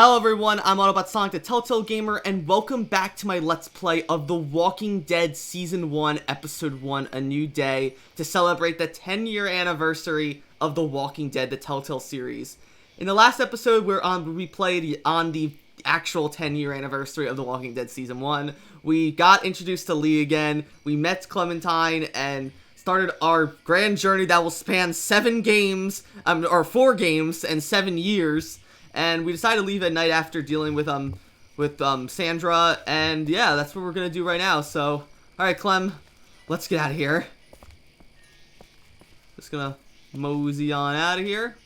Hello everyone, I'm Autobot Sonic the Telltale Gamer, and welcome back to my Let's Play of The Walking Dead Season 1, Episode 1, A New Day, to celebrate the 10-year anniversary of The Walking Dead, the Telltale series. In the last episode, we played on the actual 10-year anniversary of The Walking Dead Season 1. We got introduced to Lee again, we met Clementine, and started our grand journey that will span 7 games, or 4 games, and 7 years. And we decided to leave at night after dealing with Sandra, and yeah, that's what we're gonna do right now. So, alright Clem, let's get out of here. Just gonna mosey on out of here.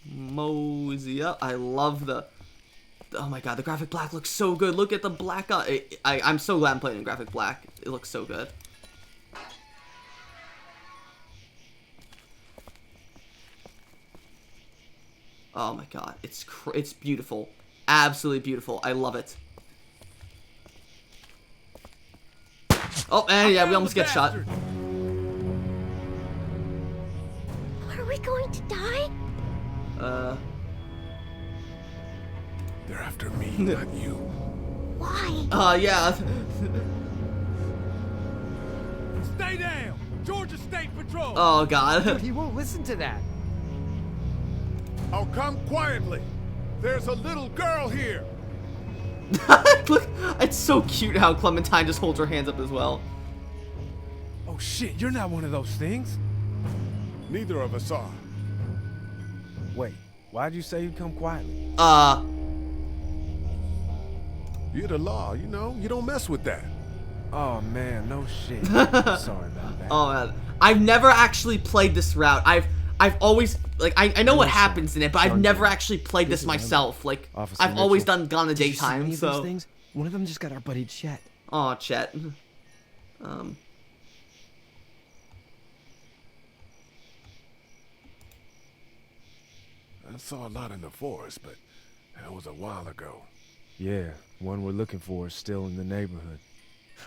Mosey up. I love oh my god, the graphic black looks so good. Look at the black. I'm so glad I'm playing in graphic black. It looks so good. Oh my god, it's beautiful. Absolutely beautiful. I love it. Oh, and yeah, we almost get shot. Are we going to die? They're after me, not you. Why? Yeah. Stay down! Georgia State Patrol! Oh god. Dude, he won't listen to that. Oh, come quietly. There's a little girl here. Look, it's so cute how Clementine just holds her hands up as well. Oh shit, you're not one of those things. Neither of us are. Wait, why'd you say you'd come quietly? You're the law, you know. You don't mess with that. Oh man, no shit. Sorry about that. Oh man, I've never actually played this route. I've always, like, I know what happens in it, but I've never actually played this myself. Like, I've always gone in the daytime, so. Those things? One of them just got our buddy Chet. Aw, Chet. I saw a lot in the forest, but that was a while ago. Yeah, one we're looking for is still in the neighborhood.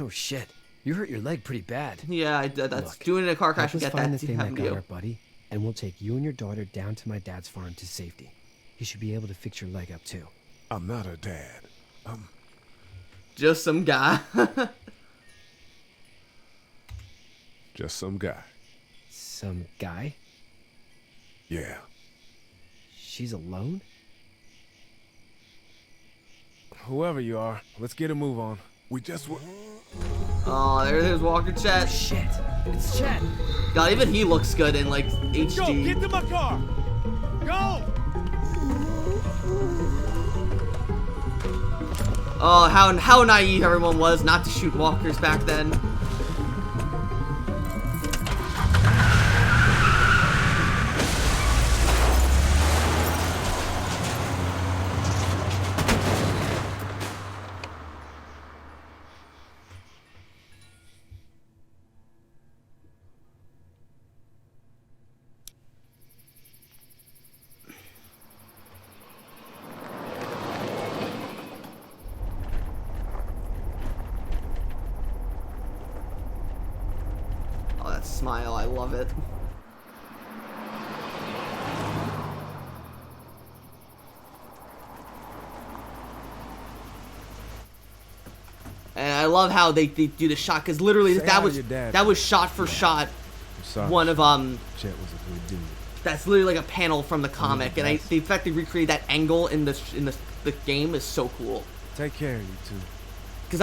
Oh shit, you hurt your leg pretty bad. Yeah, that's doing it in a car crash and get find that the thing that got you. our buddy, and we'll take you and your daughter down to my dad's farm to safety. He should be able to fix your leg up too. I'm not a dad. Just some guy. Just some guy. Some guy? Yeah. She's alone? Whoever you are, let's get a move on. We just were. Oh, there's Walker Chet. Shit, it's Chet. God, even he looks good in, like, HD. Go, get to my car! Go! Oh, how naive everyone was not to shoot walkers back then. Oh, that smile, I love it. And I love how they do the shot, because literally Say hi to that your dad. was shot for shot. I'm sorry. One of Chet was a good dude. that's literally like a panel from the comic, and the fact they recreate that angle in the game is so cool. Take care of you two. Because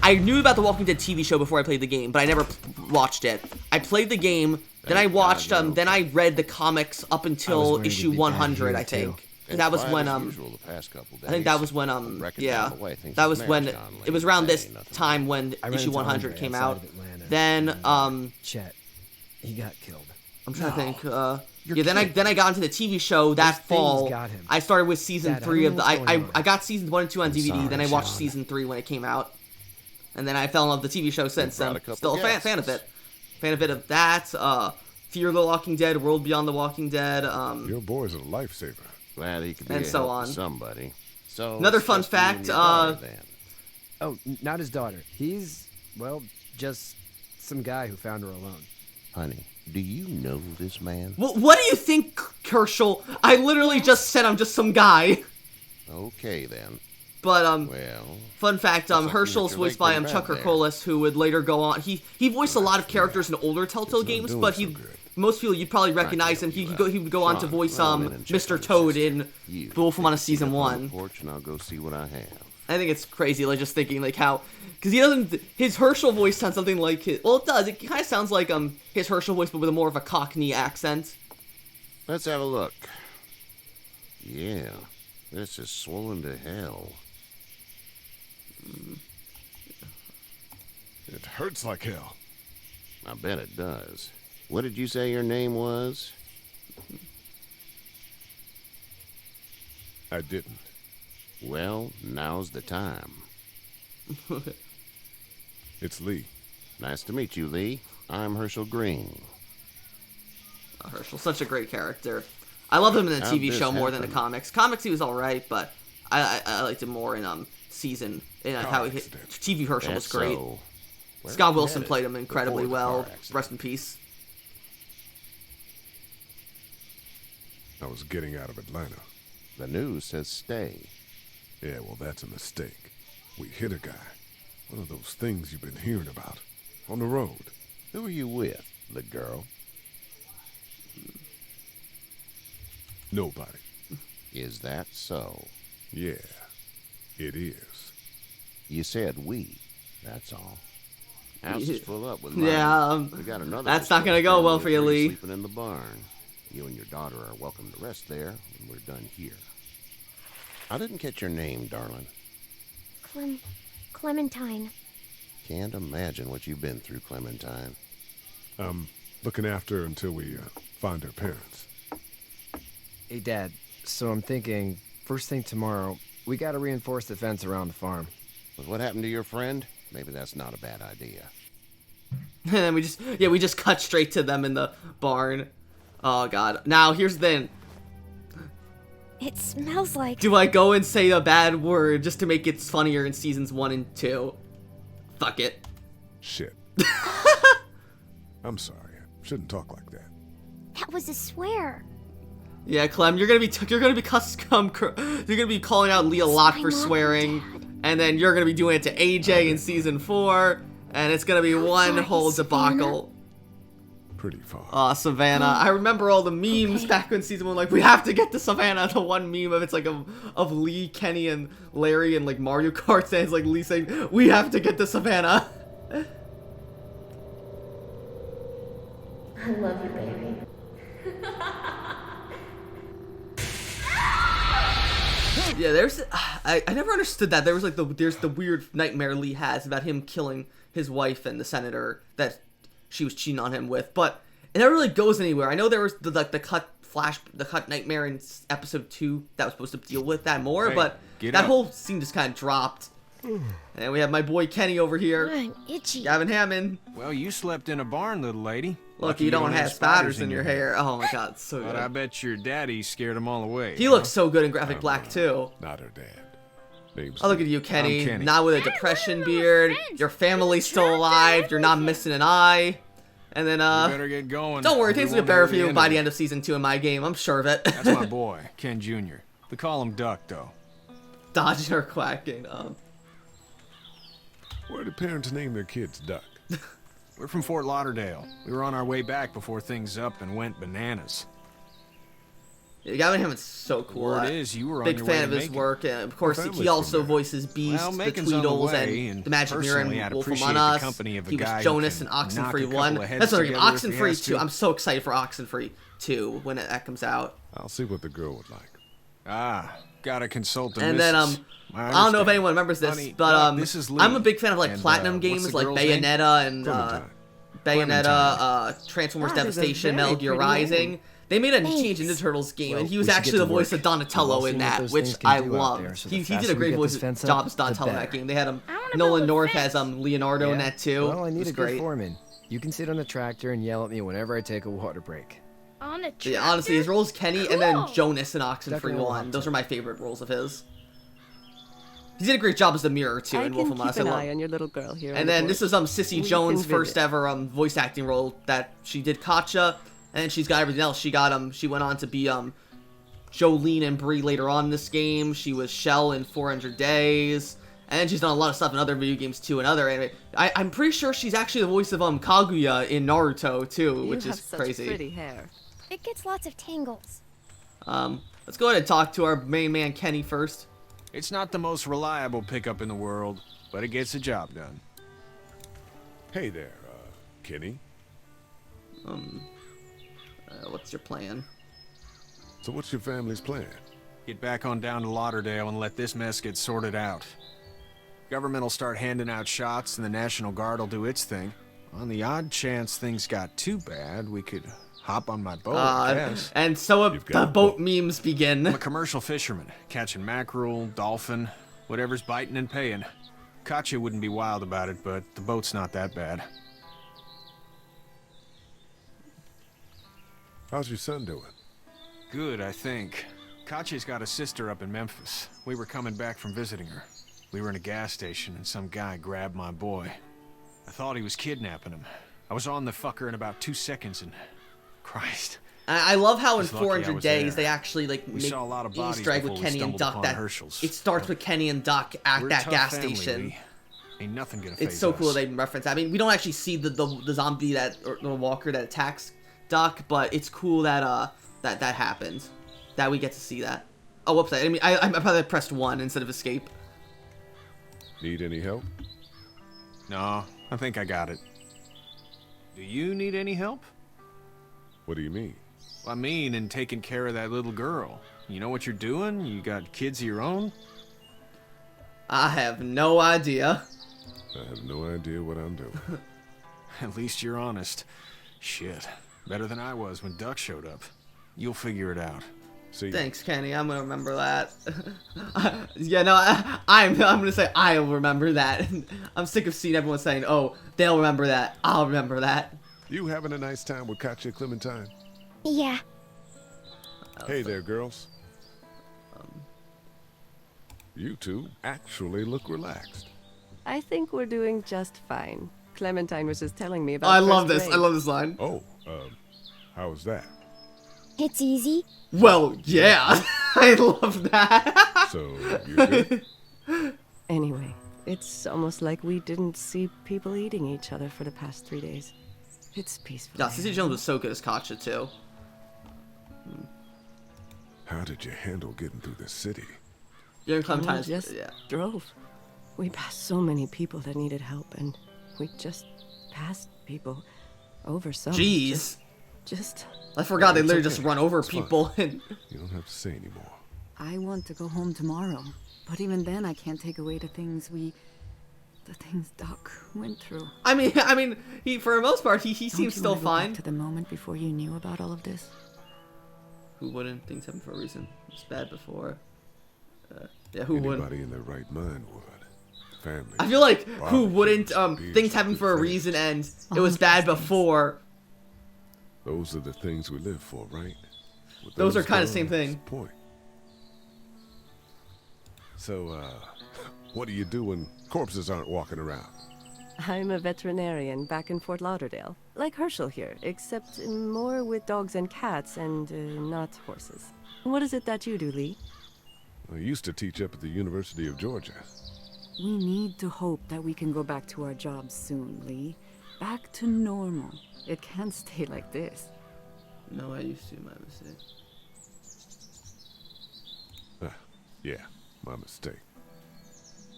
I knew about the Walking Dead TV show before I played the game, but I never watched it. I played the game, then I watched then I read the comics up until issue 100, I think. And that was when I think that was when yeah, that was when it was around this time when issue 100 came out. Then Chet, he got killed. I'm trying to think. Yeah, then I got into the TV show that fall. got him. I started with season Dad, 3 of the. I don't know what's going on. I got seasons 1 and 2 on DVD. sorry, Then I watched Sean. season 3 when it came out, and then I fell in love with the TV show since. brought a couple Still a fan of guests. it. Fan of it of that. Fear the Walking Dead, World Beyond the Walking Dead. Your boy's a lifesaver. Glad he could be And a so help on. to somebody. So Another it's fun just you and fact, your daughter, then. Oh, not his daughter. He's, well, just some guy who found her alone. Honey, do you know this man? What do you think Hershel. I literally just said I'm just some guy. Okay, then. But, Well... fun fact, Hershel's voiced by Chuck Hercolis, who would later go on. He voiced a lot of characters in older Telltale games, but most people, you'd probably recognize him. He would go on to voice, Mr. Toad in The Wolf Among Us Season 1. Porch and I'll go see what I have. I think it's crazy, like, just thinking, like, how... Because he doesn't... His Hershel voice sounds something like his... Well, it does. It kind of sounds like, his Hershel voice, but with a more of a Cockney accent. Let's have a look. Yeah, this is swollen to hell. It hurts like hell. I bet it does. What did you say your name was? I didn't. Well, now's the time. It's Lee. Nice to meet you, Lee. I'm Hershel Green. Oh, Hershel, such a great character. I love him in the How'd TV this show more than the happen? comics. Comics, he was alright, but I liked him more in, season. And how he hit... TV Hershel was That's great. so. Where Scott are you Wilson headed? played him incredibly Before the car well. accident. Rest in peace. I was getting out of Atlanta. The news says stay. Yeah, well, that's a mistake. We hit a guy. One of those things you've been hearing about. On the road. Who are you with? The girl? Nobody. Is that so? Yeah, it is. You said we. That's all. House is full up with mine. Yeah, We got another. that's not gonna go well for you, Lee. Sleeping in the barn. You and your daughter are welcome to rest there when we're done here. I didn't catch your name, darling. Clementine. Can't imagine what you've been through, Clementine. Looking after her until we find her parents. Hey, Dad. So I'm thinking, first thing tomorrow, we gotta reinforce the fence around the farm. But what happened to your friend? Maybe that's not a bad idea. And then we just cut straight to them in the barn. Oh, God. Now, here's the thing. It smells like... Do I go and say a bad word just to make it funnier in seasons 1 and 2? Fuck it. Shit. I'm sorry. I shouldn't talk like that. That was a swear. Yeah, Clem, you're gonna be calling out Lee a lot my for mom and swearing, dad. and then you're gonna be doing it to AJ in season 4, and it's gonna be one sorry, whole Savannah. debacle. Pretty far. Aw, Savannah. I remember all the memes Okay. back in season 1, like, we have to get to Savannah. The one meme of it's like of Lee, Kenny, and Larry and like Mario Kart, and it's like Lee saying, we have to get to Savannah. I love you, baby. Yeah, there's... I never understood that. There was like there's the weird nightmare Lee has about him killing his wife and the senator that she was cheating on him with, but it never really goes anywhere. I know there was the cut nightmare in episode 2 that was supposed to deal with that more, Hey, but get that up. whole scene just kind of dropped. And we have my boy Kenny over here, I'm itchy. Gavin Hammond. Well, you slept in a barn, little lady. Look, you don't have spiders in your hair. Oh my God, it's so But I good. bet your daddy scared them all away. He looks so good in graphic black too. Not her dad. Name's Oh, look at you, Kenny. I'm Kenny. Not with a depression beard. Your family's still alive. You're not missing an eye. And then, You better get going. don't worry, We things will won't get better hear for you end by of the it. end of season 2 in my game. I'm sure of it. That's my boy, Ken Jr. We call him Duck, though. Dodging or quacking. Where do parents name their kids Duck? We're from Fort Lauderdale. We were on our way back before things up and went bananas. Yeah, Gavin Hammond's so cool. Word is you were on Big your fan way of to his Macon. work. And of course, family's he also from there. voices Beast, Well, the Macon's on the Tweedles, way, and and the Magic Mirror, personally, and I'd Wolf appreciate Among the Us. company of a He was guy who Jonas can in Oxenfree knock a 1. couple of heads That's what I mean. together if he has Oxenfree 2. to. I'm so excited for Oxenfree 2 when that comes out. I'll see what the girl would like. Ah, gotta consult the And then, missus. I don't know if understand. anyone remembers this, Honey, but this is Lee. I'm a big fan of like And, platinum what's games the like girl's name? Bayonetta and Clementine. Transformers That is a Devastation, very Metal Gear pretty Rising. name. They made a Thanks. Teenage Ninja Turtles game, Well, and he was we should actually get the to voice work. of Donatello We've all in seen what that, those which things can I do out love. there, so He the did faster a we great get voice this fence job up, as the Donatello in that better. game. They had I wanna Nolan build a North fence. as Leonardo in that too. Well, I It need was a good great. foreman. You can sit on the tractor and yell at me whenever I take a water break. On a tractor? Yeah, honestly, his roles Kenny and then Cool. Jonas in Oxenfree Definitely 1. want Those to. are my favorite roles of his. He did a great job as the Mirror too I in Wolf can Among Us. keep an I love- eye on your little girl here. on And the then board. this is Sissy We Jones' can first visit. ever voice acting role that she did Katja. And then she's got everything else. She went on to be Jolene and Bree later on in this game. She was Shell in 400 Days. And she's done a lot of stuff in other video games too, and other anime. I'm pretty sure she's actually the voice of Kaguya in Naruto too, which is crazy. You have such pretty hair. It gets lots of tangles. Let's go ahead and talk to our main man Kenny first. It's not the most reliable pickup in the world, but it gets the job done. Hey there, Kenny. What's your plan? So what's your family's plan? Get back on down to Lauderdale and let this mess get sorted out. Government will start handing out shots and the National Guard will do its thing. On the odd chance things got too bad, we could hop on my boat, I guess. And so the boat memes begin. I'm a commercial fisherman, catching mackerel, dolphin, whatever's biting and paying. Katya wouldn't be wild about it, but the boat's not that bad. How's your son doing? Good, I think. Katya's got a sister up in Memphis. We were coming back from visiting her. We were in a gas station and some guy grabbed my boy. I thought he was kidnapping him. I was on the fucker in about 2 seconds and... Christ. I love how in He's lucky I 400 was Days there. they actually like We make saw a lot of bodies Easter egg with before we Kenny and stumbled Duck. upon That Hershel's. it starts with Kenny and Duck at We're a that tough gas family, station. Lee. Ain't nothing gonna It's faze so us. cool they reference that. I mean, we don't actually see the zombie that or the walker that attacks Duck, but it's cool that that happens. That we get to see that. Oh, whoops! I mean, I probably pressed 1 instead of escape. Need any help? No, I think I got it. Do you need any help? What do you mean? I mean, in taking care of that little girl. You know what you're doing? You got kids of your own? I have no idea. I have no idea what I'm doing. At least you're honest. Shit. Better than I was when Duck showed up. You'll figure it out. See, Thanks, Kenny. I'm gonna remember that. Yeah, no, I'm gonna say I'll remember that. I'm sick of seeing everyone saying, "Oh, they'll remember that. I'll remember that." you having a nice time with Katya Clementine? Yeah. Hey there, girls. You two actually look relaxed. I think we're doing just fine. Clementine was just telling me about I love first this. I grade. love this line. Oh, how's that? It's easy. Well, yeah, I love that. So, you're good? Anyway, it's almost like we didn't see people eating each other for the past 3 days. It's peaceful. Yeah, Cece Jones was so good as Katya too. How did you handle getting through the city? You're in We Clementine. just Yeah. drove. We passed so many people that needed help, and we just passed people over some. Jeez. Just I forgot they It's literally okay. just run over It's fine. people. And You don't have to say anymore. I want to go home tomorrow, but even then I can't take away the things Doc went through. I mean, he for the most part he Don't seems you still wanna go back fine. to the moment before you knew about all of this? Who wouldn't? Things happen for a reason. It's bad before. Yeah, who wouldn't? Anybody in their right mind would. Family. I feel like who barbecues, wouldn't? beers, Things happen for a good reason, friends. and it was bad before. Those are the things we live for, right? With Those are kinda gone, same what's thing. the point? So, what do you do when corpses aren't walking around? I'm a veterinarian back in Fort Lauderdale, like Hershel here, except more with dogs and cats and not horses. What is it that you do, Lee? I used to teach up at the University of Georgia. We need to hope that we can go back to our jobs soon, Lee. Back to normal. It can't stay like this. No, I used to. My mistake. Yeah, my mistake.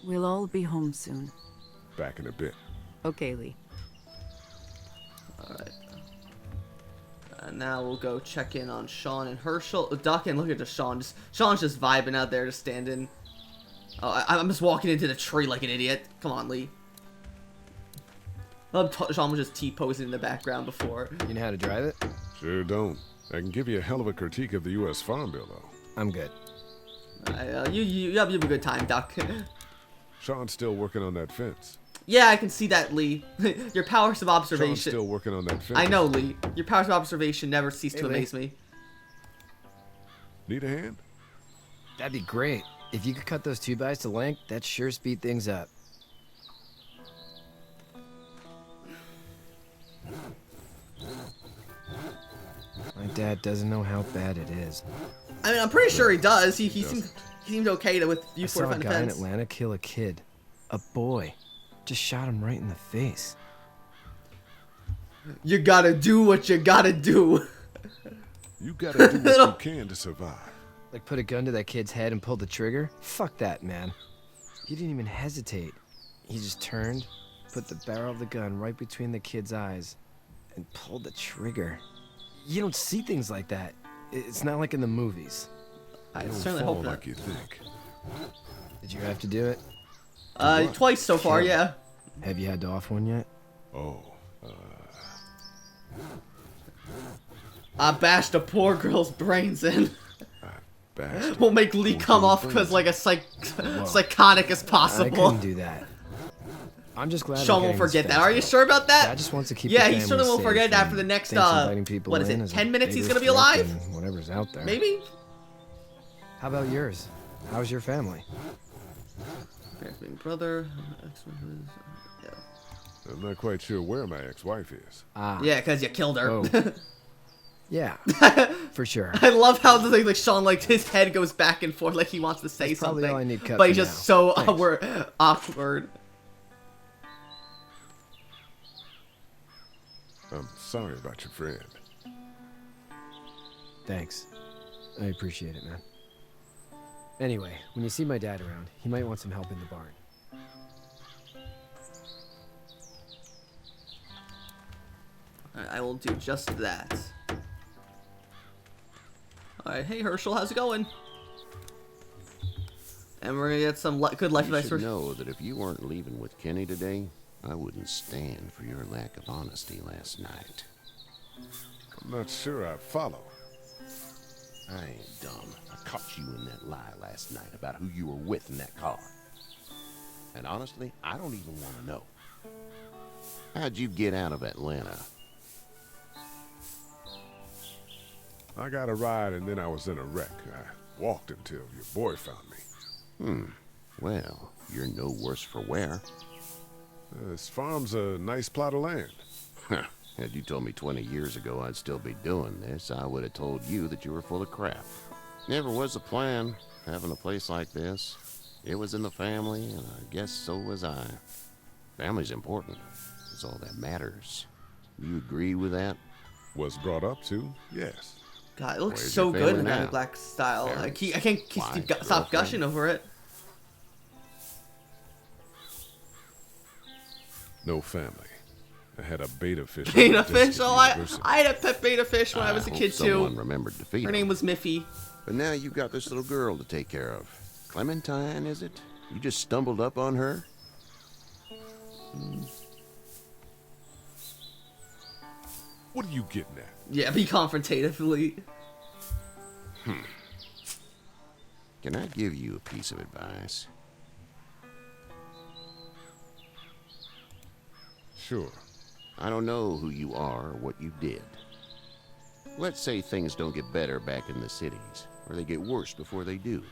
We'll all be home soon. Back in a bit. Okay, Lee. All right. Now we'll go check in on Sean and Hershel. Duck and look at Sean's just vibing out there, just standing. Oh, I'm just walking into the tree like an idiot. Come on, Lee. Sean was just T-posing in the background before. You know how to drive it? Sure don't. I can give you a hell of a critique of the U.S. Farm Bill, though. I'm good. You have a good time, Duck. Sean's still working on that fence. Yeah, I can see that, Lee. Your powers of Sean's observation. still working on that fence. I know, Lee. Your powers of observation never cease to Lee. amaze me. Need a hand? That'd be great. If you could cut those 2x to length, that'd sure speed things up. My dad doesn't know how bad it is. I mean, I'm pretty sure he does. He seemed okay with I you saw a for guy in defense. Atlanta kill a kid. A boy. Just shot him right in the face. You gotta do what you gotta do. You gotta do what you can to survive. Like put a gun to that kid's head and pull the trigger? Fuck that, man. He didn't even hesitate. He just turned, put the barrel of the gun right between the kid's eyes, and pulled the trigger. You don't see things like that. It's not like in the movies. I Don't certainly fall hope not. like you think. Did you have to do it? Twice so far, yeah. Have you had to off one yet? Oh, I bashed a poor girl's brains in. bastard. We'll make Lee come off because like a psychotic as I possible. couldn't do that. I'm just glad. Sean won't forget that. Are you sure about that? Dad just wants to keep. Yeah, the he family certainly won't safe forget that and for the next thinks inviting people what is in it? is a 10 minutes he's bigger gonna be threat alive? than whatever's out there. Maybe. How about yours? How's your family? Brother. Yeah. I'm not quite sure where my ex-wife is. Ah. Yeah, because you killed her. Oh. Yeah. For sure. I love how the thing like Sean like his head goes back and forth like he wants to say That's something, probably all I need cut but he's for just now. so Thanks. awkward. I'm sorry about your friend. Thanks. I appreciate it, man. Anyway, when you see my dad around, he might want some help in the barn. Alright, I will do just that. Alright, hey Hershel, how's it going? And we're gonna get some good life You advice should for know that if you weren't leaving with Kenny today, I wouldn't stand for your lack of honesty last night. I'm not sure I follow. I ain't dumb. I caught you in that lie last night about who you were with in that car. And honestly, I don't even want to know. How'd you get out of Atlanta? I got a ride and then I was in a wreck. I walked until your boy found me. Well, you're no worse for wear. This farm's a nice plot of land. Had you told me 20 years ago I'd still be doing this, I would have told you that you were full of crap. Never was a plan, having a place like this. It was in the family, and I guess so was I. Family's important. It's all that matters. You agree with that? Was brought up to, yes. God, it looks Where's so your good in family that now? black style. I Parents, can't wife, stop girlfriend? gushing over it. No family. I had a beta fish. Beta on the fish? disc at Oh, university. I had a pet beta fish when I was a hope kid someone too. remembered to feed Her him. name was Miffy. But now you got this little girl to take care of. Clementine, is it? You just stumbled up on her? What are you getting at? Yeah, be confrontatively. Can I give you a piece of advice? Sure. I don't know who you are or what you did. Let's say things don't get better back in the cities, or they get worse before they do.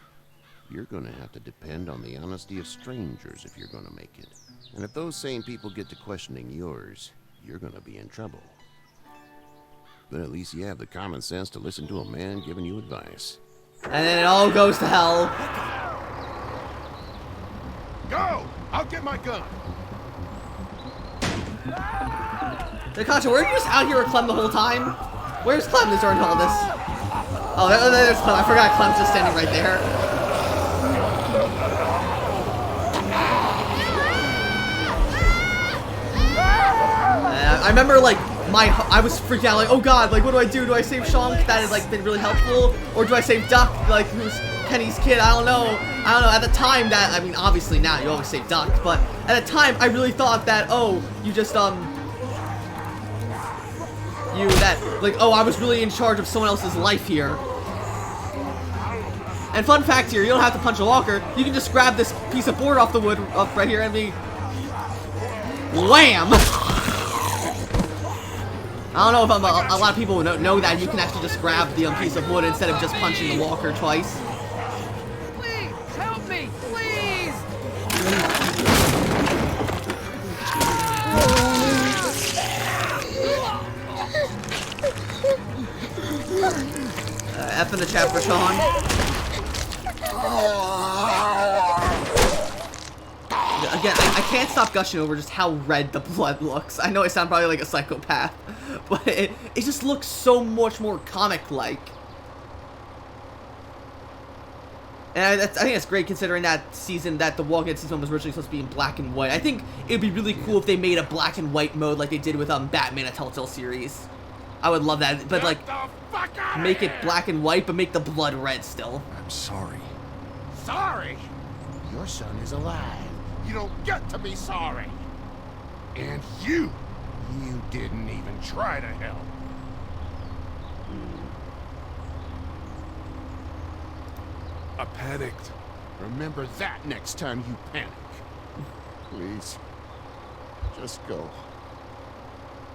You're gonna have to depend on the honesty of strangers if you're gonna make it. And if those same people get to questioning yours, you're gonna be in trouble. But at least you have the common sense to listen to a man giving you advice. And then it all goes to hell. Go! I'll get my gun! Hey, Concha, were you just out here with Clem the whole time? Where's Clem during all this? Oh, there's Clem. I forgot Clem's just standing right there. I remember, like, I was freaking out, like, oh god, like, what do I do? Do I save Sean? That has, like, been really helpful. Or do I save Duck, like, who's Kenny's kid? I don't know. At the time that, I mean, obviously now you always save Duck, but at the time I really thought that, oh, you just, I was really in charge of someone else's life here. And fun fact here, you don't have to punch a walker. You can just grab this piece of board off the wood up right here and be... Wham! I don't know if a lot of people would know that you can actually just grab the piece of wood instead of just punching the walker twice. Please, help me, please! F in the chat for Sean. Again, I can't stop gushing over just how red the blood looks. I know I sound probably like a psychopath, but it just looks so much more comic-like. And I think that's great considering that the Walking Dead season 1 was originally supposed to be in black and white. I think it would be really cool if they made a black and white mode like they did with Batman, a Telltale series. I would love that, but like, make it black and white, but make the blood red still. I'm sorry. Sorry? Your son is alive. You don't get to be sorry. And you didn't even try to help. I panicked. Remember that next time you panic. Please, just go.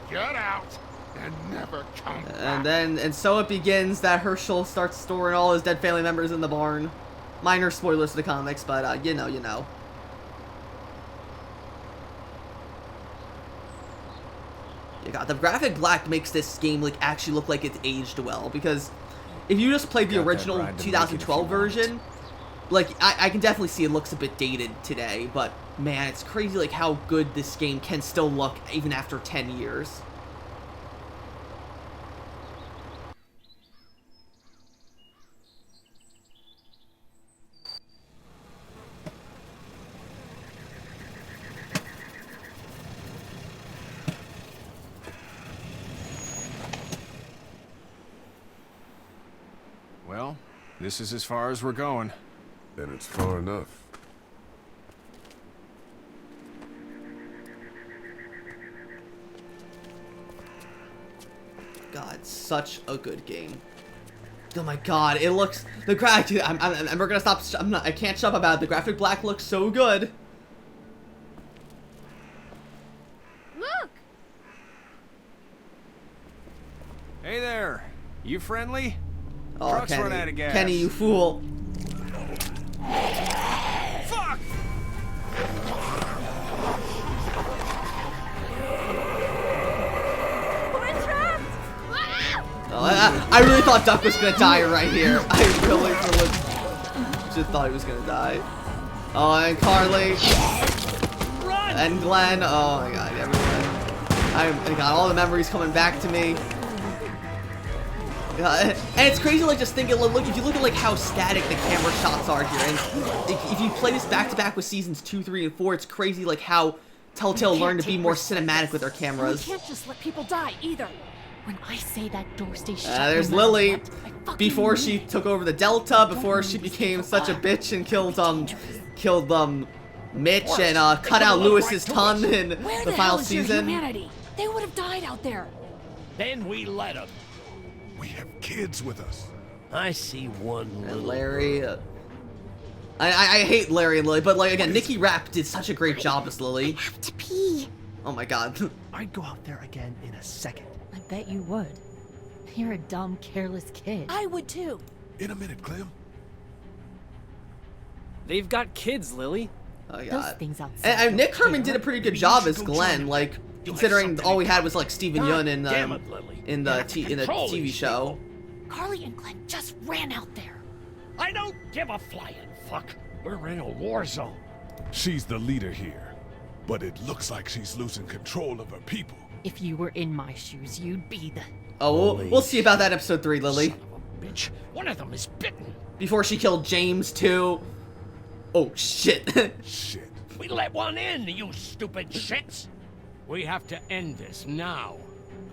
Get out and never come back. And so it begins that Hershel starts storing all his dead family members in the barn. Minor spoilers to the comics, but you know. You got the graphic black makes this game like actually look like it's aged well, because if you just played the original 2012 version, like I can definitely see it looks a bit dated today, but man, it's crazy like how good this game can still look even after 10 years. Well, this is as far as we're going. Then it's far enough. God, such a good game. Oh my God, it looks we're gonna stop. I can't shut up about it. The graphic black looks so good. Look! Hey there, you friendly? Oh, Truck's run out of gas. Kenny, you fool. Fuck! We're trapped! Oh, I really thought Duck was gonna die right here. I really just thought he was gonna die. Oh, and Carly. And Glenn. Oh my God, everyone. I got all the memories coming back to me. And it's crazy, like, just thinking, look, if you look at, like, how static the camera shots are here, and if you play this back-to-back with seasons 2, 3, and 4, it's crazy, like, how Telltale learned to be more cinematic with their cameras. We can't just let people die, either. When I say that door stays shut, There's Lily, before she took over the Delta, before she became such a bitch and killed Mitch and cut out Lewis's tongue in the final season. Humanity? They would have died out there. Then we let them. We have kids with us. I see one And little Larry. I hate Larry and Lily, but like again, Nikki Rapp did such a great job as Lily. I have to pee. Oh my God. I'd go out there again in a second. I bet you would. You're a dumb, careless kid. I would too. In a minute, Clem. They've got kids, Lily. Oh my Those God. things outside. And Nick Herman did a pretty good job as Glenn, like considering all we had was like Steven Yeun in the TV show. Carly and Glenn just ran out there. I don't give a flying fuck. We're in a war zone. She's the leader here, but it looks like she's losing control of her people. If you were in my shoes, you'd be the... Oh, we'll see about that episode 3, Lily. Son of a bitch. One of them is bitten. Before she killed James too. Oh shit. Shit. We let one in, you stupid shits. We have to end this now.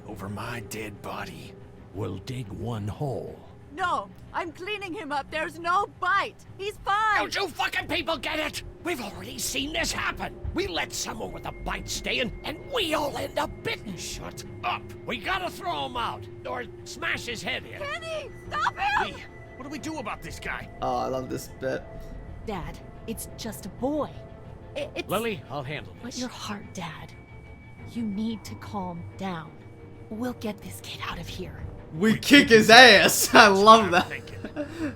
Over my dead body. We'll dig one hole. No, I'm cleaning him up. There's no bite. He's fine. Don't you fucking people get it? We've already seen this happen. We let someone with a bite stay in, and we all end up bitten. Shut up. We gotta throw him out, or smash his head in. Kenny, stop him! Hey, what do we do about this guy? Oh, I love this bit. Dad, it's just a boy. It's... Lily, I'll handle this. But your heart, Dad. You need to calm down. We'll get this kid out of here. We kick his ass. I love that.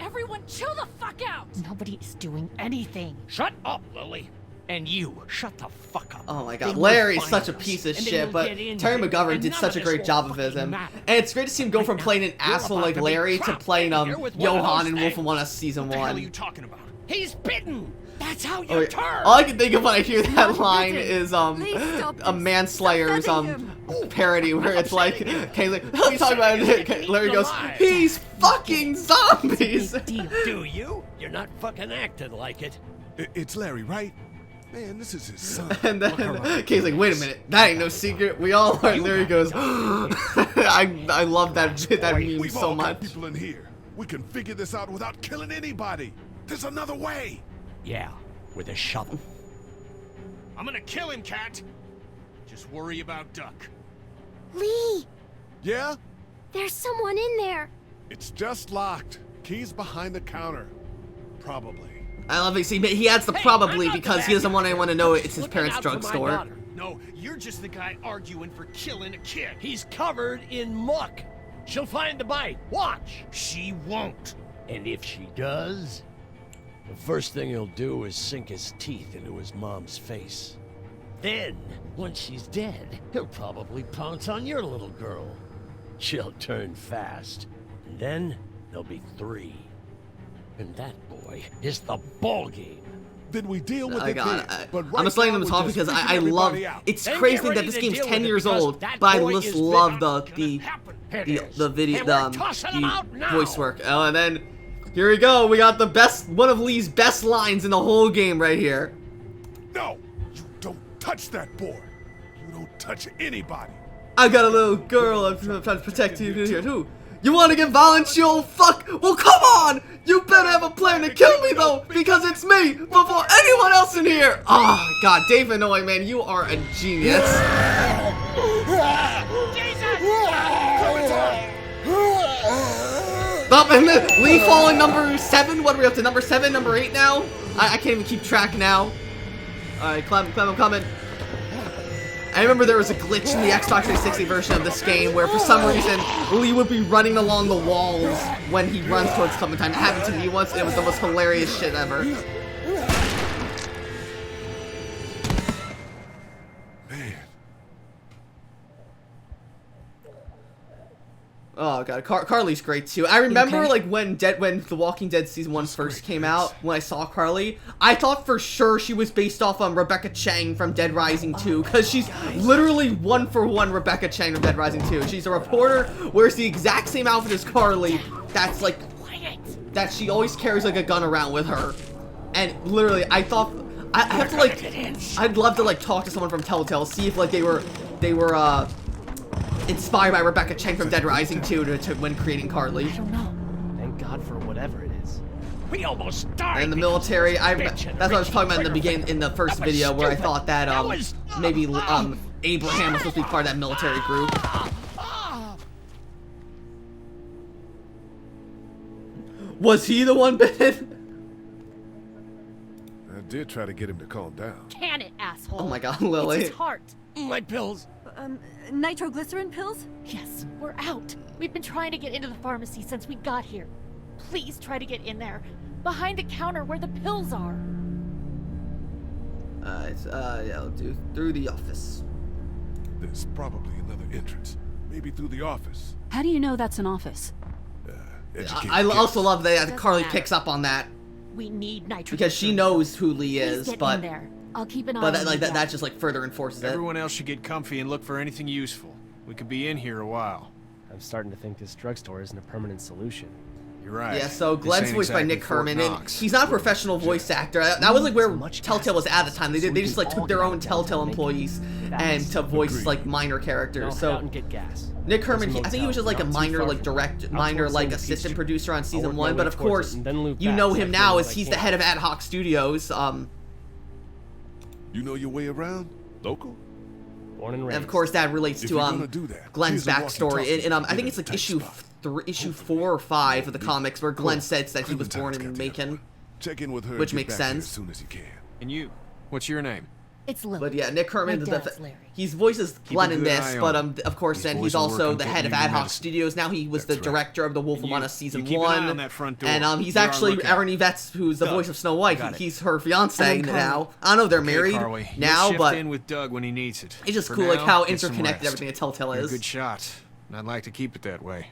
Everyone chill the fuck out! Nobody is doing anything. Shut up, Lily. And you, shut the fuck up. Oh my They god, will Larry's find such a us, piece of and they shit, will but get in Terry here, McGovern and did none such of a this great will job of fucking him. matter. And it's great to see him go Right from now, playing an you're asshole about like to be Larry to trapped playing in here with one of Johan those in Wolf things. Among Us Season What the hell are 1. you talking about? He's bitten! That's how you Oh, turn! all I can think of when I hear that Not line bitten. is Please stop a this. Manslayer's Stop him. parody where it's like, okay, like, what are you talking about? Okay, Larry goes, alive. he's fucking zombies. Big deal. Do you? You're not fucking acting like it. It's Larry, right? Man, this is his son. And then Kay's like, wait a minute, that ain't no secret. We all are. And Larry goes, I love that meme We've so all got much. people in here. We can figure this out without killing anybody. There's another way. Yeah, with a shovel. I'm gonna kill him, Cat. Just worry about Duck. Lee, Yeah? there's someone in there. It's just locked. Key's behind the counter. Probably. I love it. See, but he adds the Hey, probably I'm not because the he doesn't bad want guy. anyone to know I'm it's just his looking parents' out for my drugstore. daughter. No, you're just the guy arguing for killing a kid. He's covered in muck. She'll find the bite. Watch. She won't. And if she does, the first thing he'll do is sink his teeth into his mom's face. Then, once she's dead, he'll probably pounce on your little girl. She'll turn fast. And then, there'll be 3. And that, boy, is the ball game. Then we deal with it God, then. But I'm right just letting now them we're talk just because I freaking love. everybody out. It's Then crazy get that ready this to game's deal 10 with it years because old, that but I boy just is love not the gonna happen. It is. video, And we're tossing 'em out now. voice work. Oh, and then here we go. We got the best, one of Lee's best lines in the whole game right here. No! You don't touch that boy. You don't touch anybody. I got a little girl. I'm trying to protect you here too. You want to get violent, you old fuck? Well, come on! You better have a plan to kill me though, because it's me before anyone else in here. Oh God, Dave Hanoi, man, you are a genius. Stop, and then Lee falling number 7. What are we up to? Number 7, number 8 now? I can't even keep track now. Alright, Clem, I'm coming. I remember there was a glitch in the Xbox 360 version of this game where for some reason Lee would be running along the walls when he runs towards Clementine. It happened to me once, and it was the most hilarious shit ever. Man. Oh god, Carly's great too. I remember okay? like when The Walking Dead season 1 first came out, when I saw Carly, I thought for sure she was based off on Rebecca Chang from Dead Rising 2, because she's literally 1-for-1 Rebecca Chang from Dead Rising 2. She's a reporter, wears the exact same outfit as Carly, that's like, that she always carries like a gun around with her. And literally, I thought, I have to like, I'd love to like talk to someone from Telltale, see if like they were inspired by Rebecca Chang from Dead Rising 2 to when creating Carly. I don't know. Thank God for whatever it is. We almost died. And in the because military, of this bitch and that's what I was Richie talking about in the Trigger beginning, in the first That was video, where I stupid. thought that That was- maybe Abraham was supposed to be part of that military group. Was he the one bitten? I did try to get him to calm down. Can it, asshole? Oh my God, Lily. It's his heart. My pills. Nitroglycerin pills? Yes, we're out. We've been trying to get into the pharmacy since we got here. Please try to get in there. Behind the counter where the pills are. Yeah, I'll do through the office. There's probably another entrance. Maybe through the office. How do you know that's an office? I also love that Doesn't Carly matter. picks up on that We need nitrogen. because she knows who Lee Please is, get but in there. I'll keep an eye but on that, you, Dad. that just like further enforces it. Everyone else should get comfy and look for anything useful. We could be in here a while. I'm starting to think this drugstore isn't a permanent solution. You're right. Yeah, so This Glenn's ain't voiced by exactly Nick Fort Herman, and Knox. he's not a professional voice actor. That was like where Telltale was at the time. They just like took their own Telltale employees and to voice like minor characters. Head So out and get gas. Nick Herman, There's a I think he was just motel like a not too minor far like from here. direct, Out minor towards like St. assistant Street. producer on I'll season work my 1. But way of towards course, it and then loop you back know as I him feel now as as I he's the can. head of Ad Hoc Studios. You know your way around? Local? Born and raised. And of course, that relates If to you're gonna do that, Glenn's here's a backstory. walkie-talkie And I think in it's a like tight issue spot. issue 4 or 5 of the comics where Glenn Cool. says that he was born Clementine's in got the other Macon. one. Check in with her and which get makes back here sense. as soon as you can. And you, what's your name? It's Lily. But yeah, Nick Kerman, My dad's Larry. he's voices Glenn in this, but of course, These then boys he's will work also on the getting head of you Ad Hoc medicine. Studios. Now he was the That's right. director of the Wolf You- Among Us season you keep an eye 1, on that front door. and he's You're on actually lookout. Erin Yvette's, who's the Doug, voice of Snow White. got it. He's her fiance And then now. I don't know if they're Okay, married Carly, you'll now, shift but in with Doug when he needs it. it's just For cool, like now, how get some interconnected rest. everything at Telltale You're a is. good shot, and I'd like to keep it that way.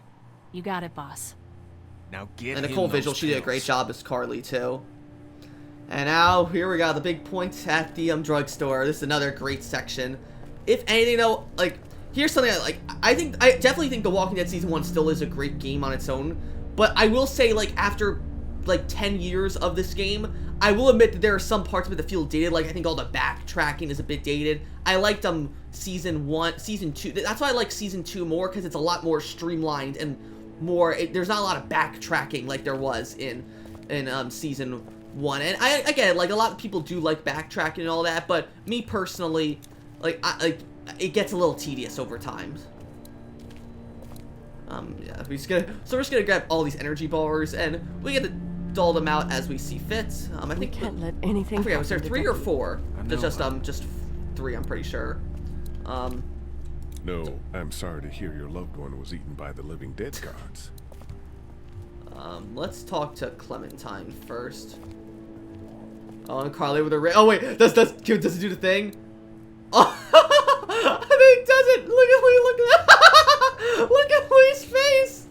You got it, boss. Now get And him Nicole those Vigil, she did a great pills. job as Carly too. And now here we got the big point at the drugstore. This is another great section. If anything, though, like here's something I like. I definitely think The Walking Dead season 1 still is a great game on its own. But I will say, like after like 10 years of this game, I will admit that there are some parts of it that feel dated. Like I think all the backtracking is a bit dated. I liked season 1, season 2. That's why I like season 2 more, because it's a lot more streamlined and more. There's not a lot of backtracking like there was in season 1. And I get it, like a lot of people do like backtracking and all that, but me personally, like it gets a little tedious over time. Yeah, we're just gonna grab all these energy bars and we get to dole them out as we see fit. I We think can't let anything I forget, was there happen to 3 or Ducky. 4? I know. Just 3, I'm pretty sure. No, I'm sorry to hear your loved one was eaten by the living dead guards. Let's talk to Clementine first. Oh, and Carly with a ring. Oh wait, does it do the thing? Oh, I think it does it. Look at Lee's face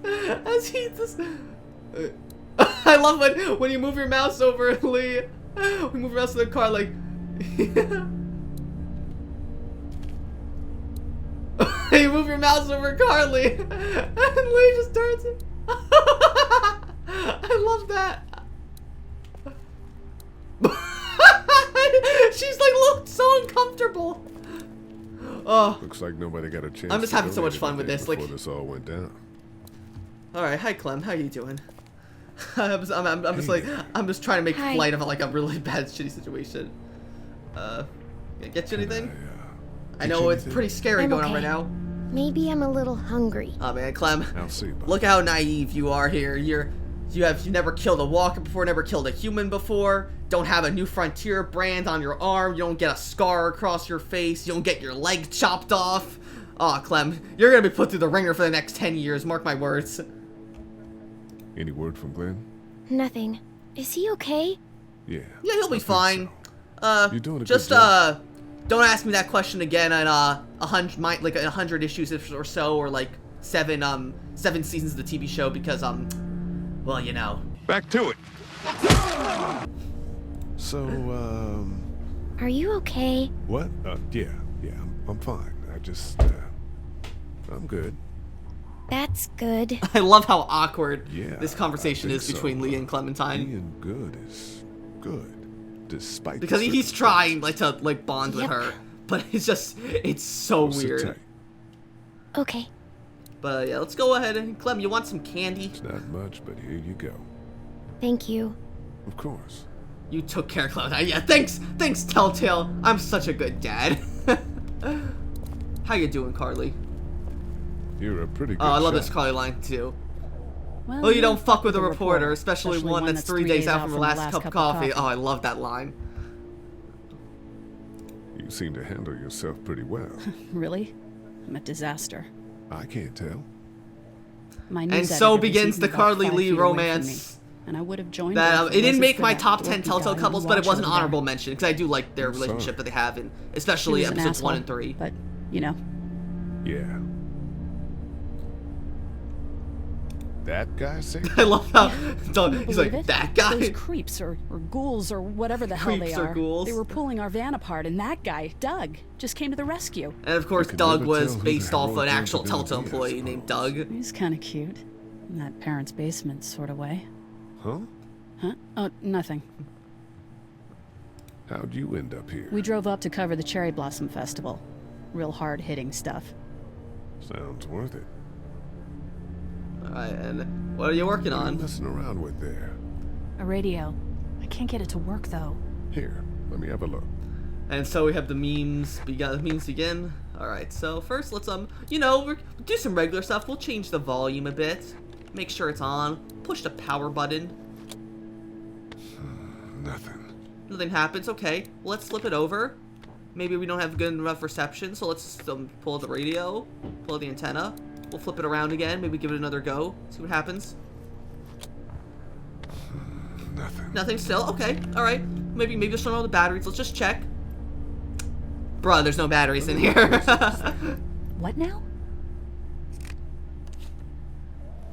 as he just. I love when you move your mouse over, Lee. We move your mouse to the car like. You move your mouse over Carly, and Lee just turns it. I love that. She's like looked so uncomfortable. Oh, Looks like nobody got a chance. I'm just to having so donate much fun with anything this, like- before this all went down. all right. Hi, Clem. How you doing? I'm just trying to make Hi. light of like a really bad, shitty situation. Get you anything? I get know you it's anything? pretty scary I'm going on okay. right now. Maybe I'm a little hungry. Oh man, Clem. I'll see about Look how naive you are here. You've never killed a walker before, never killed a human before, don't have a New Frontier brand on your arm, you don't get a scar across your face, you don't get your leg chopped off. Aw, Clem, you're gonna be put through the ringer for the next 10 years, mark my words. Any word from Glenn? Nothing. Is he okay? Yeah. Yeah, he'll I be think fine. so. You're doing a good Just, job. don't ask me that question again in 100 issues or so, or like 7 seasons of the TV show, because, well, you know. Back to it. So, Are you okay? what? Yeah, I'm fine. I just, I'm good. That's good. I love how awkward Yeah, this conversation I is think between so. Lee and Clementine. Being good is good, despite Because the he's trying to bond with Yep. her, but it's so circumstances. Sit weird. tight. Okay. But yeah, let's go ahead and Clem, you want some candy? It's not much, but here you go. Thank you. Of course. You took care of Clementine. Yeah, thanks, Telltale. I'm such a good dad. How you doing, Carly? You're a pretty good Oh, I love shot. this Carly line too. Well, Oh, you don't fuck with a reporter, especially one one that's 3 days out from the last cup of coffee. Oh, I love that line. You seem to handle yourself pretty well. Really? I'm a disaster. I can't tell. My And news so editor was begins eaten the about Carly 5 Lee feet away from romance. me, and I would have joined That her if it didn't wasn't make for my that top 10 dorky Telltale guy couples, who but it watched was an over there. honorable mention because I do like their I'm relationship sorry. that they have, in He especially was an episodes 1 and asshole, 3. But, you know, Yeah. That guy said. I love how he's believe like it? that guy. Those creeps or ghouls or whatever the hell they Creeps or are. ghouls. They were pulling our van apart, and that guy, Doug, just came to the rescue. And of course, I could Doug never was tell who based the off hell an was actual gonna Telltale be, I employee named suppose. Doug. He's kind of cute, in that parents' basement sort of way. Huh? Huh? Oh, nothing. How'd you end up here? We drove up to cover the Cherry Blossom Festival. Real hard-hitting stuff. Sounds worth it. Alright, and what are you working What are you on? messing around with there? A radio. I can't get it to work, though. Here, let me have a look. And so we have the memes begin. Alright, so first let's we'll do some regular stuff. We'll change the volume a bit. Make sure it's on. Push the power button. Nothing. Nothing happens. Okay, let's flip it over. maybe we don't have good enough reception, so let's just pull the radio, pull the antenna. We'll flip it around again, maybe give it another go, see what happens. Nothing. Nothing still? Okay, alright. Maybe just run all the batteries. Let's just check. Bruh, there's no batteries in here. What now?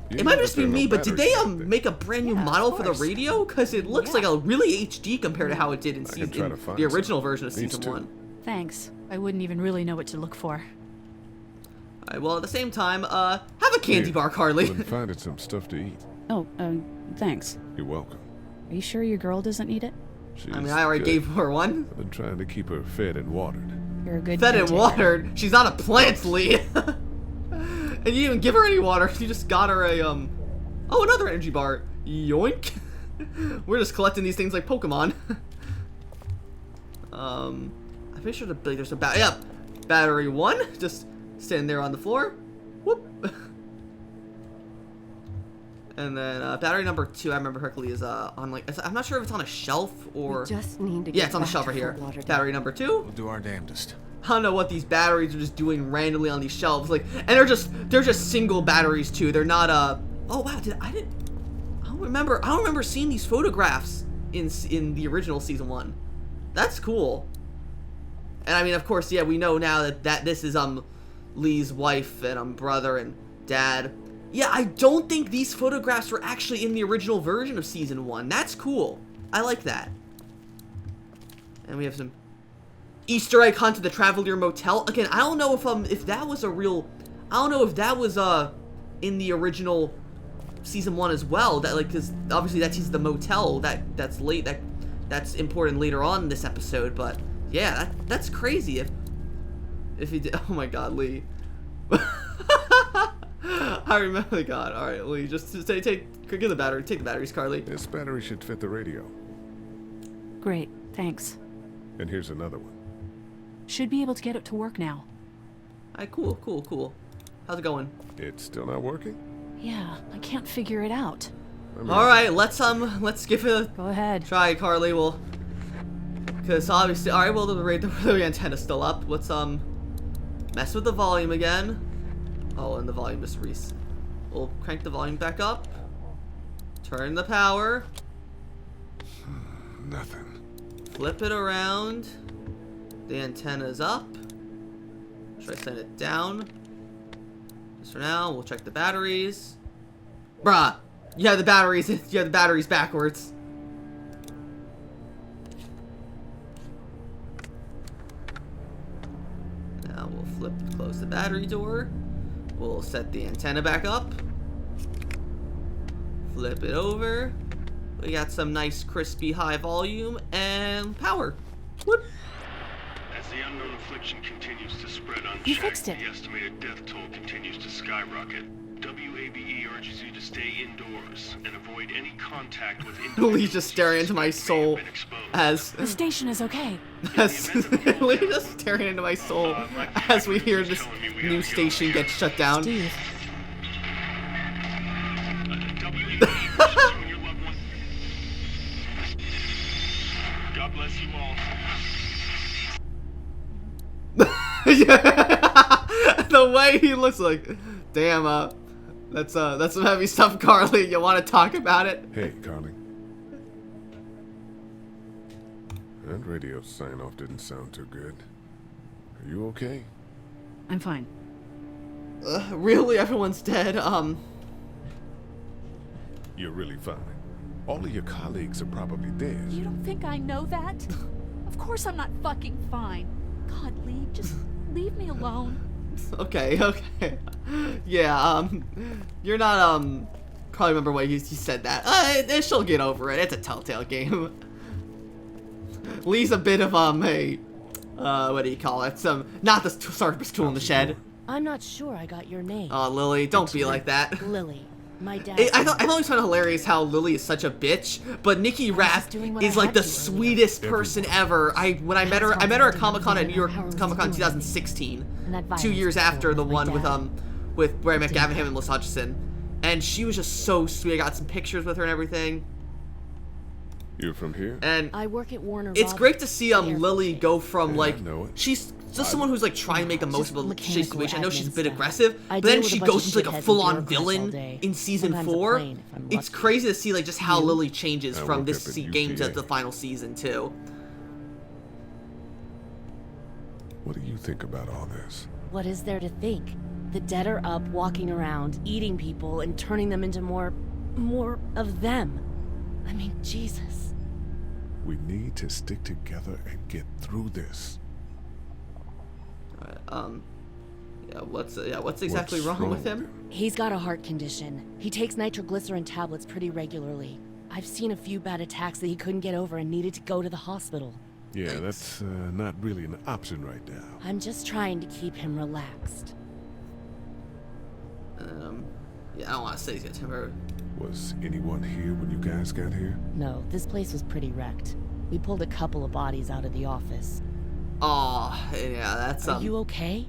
It might just be me, but did they make a brand new model for the radio? Because it looks like a really HD compared to how it did in the original version of season 1. Thanks. I wouldn't even really know what to look for. Alright, well, at the same time, have a candy bar, Carly. I've been finding some stuff to eat. Oh, thanks. You're welcome. Are you sure your girl doesn't need it? I mean, I already gave her one. I've been trying to keep her fed and watered. You're a good Fed and caretaker. watered? She's not a plant, Lee. And you didn't even give her any water. You just got her a, oh, another energy bar. Yoink. We're just collecting these things like Pokemon. I'm pretty sure there's a battery 1. Just sitting there on the floor. Whoop. And then battery number 2, I remember Hercules is on like, I'm not sure if it's on a shelf or... We just need to yeah, it's on the shelf right here. Battery number 2. We'll do our damnedest. I don't know what these batteries are just doing randomly on these shelves, like, and they're just single batteries too. They're not oh wow, I don't remember seeing these photographs in the original season 1. That's cool. And I mean, of course, yeah, we know now that this is Lee's wife and brother and dad. Yeah, I don't think these photographs were actually in the original version of season 1. That's cool. I like that. And we have some Easter egg hunt to the Traveler Motel. Again, I don't know if that was a real... I don't know if that was in the original season 1 as well. That, like, because obviously that's the motel that's important later on in this episode. But yeah, that's crazy. If he did... Oh my God, Lee. I remember. God. All right, Lee. Just get the battery. Take the batteries, Carly. This battery should fit the radio. Great, thanks. And here's another one. Should be able to get it to work now. Alright, cool. How's it going? It's still not working? Yeah, I can't figure it out. Alright, let's give it a Go ahead. try, Carly. Because obviously, alright, well, the antenna's still up. Let's mess with the volume again. Oh, and the volume just we'll crank the volume back up. Turn the power. Nothing. Flip it around. The antenna's up. Should I send it down? Just for now, we'll check the batteries. Bruh! You have the batteries backwards. Now we'll close the battery door. We'll set the antenna back up. Flip it over. We got some nice crispy high volume and power. Whoop. As the unknown affliction continues to spread unchecked, You fixed it. the estimated death toll continues to skyrocket. WABE urges you to stay indoors and avoid any contact with Lee's just staring into my soul as The station is okay. Lee's just staring into my soul as we hear this new station get shut down. Steve. God bless you all. Yeah. The way he looks like, damn, that's some heavy stuff, Carly. You want to talk about it? Hey, Carly. That radio sign-off didn't sound too good. Are you okay? I'm fine. Really? Everyone's dead? You're really fine. All of your colleagues are probably dead. You don't think I know that? Of course I'm not fucking fine. God, Lee, just leave me alone. Okay. Yeah, you're not, probably remember why he said that. She'll get over it. It's a Telltale game. Lee's a bit of, what do you call it? Not the sharpest tool in the shed. I'm not sure I got your name. Oh, Lily, don't be like that. Lily. My dad. I always find it hilarious how Lily is such a bitch, but Nikki Rath is like the sweetest person ever. When I met her at Comic-Con at New York Comic-Con 2016, 2 years after the one with where I met Gavin Hammond and Melissa Hutchison, and she was just so sweet. I got some pictures with her and everything. You're from here? And I work at Warner. it's great to see Lily go from Yeah, like I know it. she's just someone who's like trying to make the most of a mechanical situation. I know she's a admin bit stuff. aggressive, I but then deal with she a bunch goes of into like a shitheads and full-on bureaucrats all villain day. in season Sometimes a 4. plane, if I'm It's lucky. crazy to see like just how Lily changes I from work this up at game to UGA. the final season too. What do you think about all this? What is there to think? The dead are up, walking around, eating people, and turning them into more of them. I mean, Jesus. We need to stick together and get through this. What's exactly wrong with him? He's got a heart condition. He takes nitroglycerin tablets pretty regularly. I've seen a few bad attacks that he couldn't get over and needed to go to the hospital. Yeah, that's not really an option right now. I'm just trying to keep him relaxed. Yeah, I don't want to say he's got temper. Was anyone here when you guys got here? No, this place was pretty wrecked. We pulled a couple of bodies out of the office. Aw, yeah, that's Are you okay?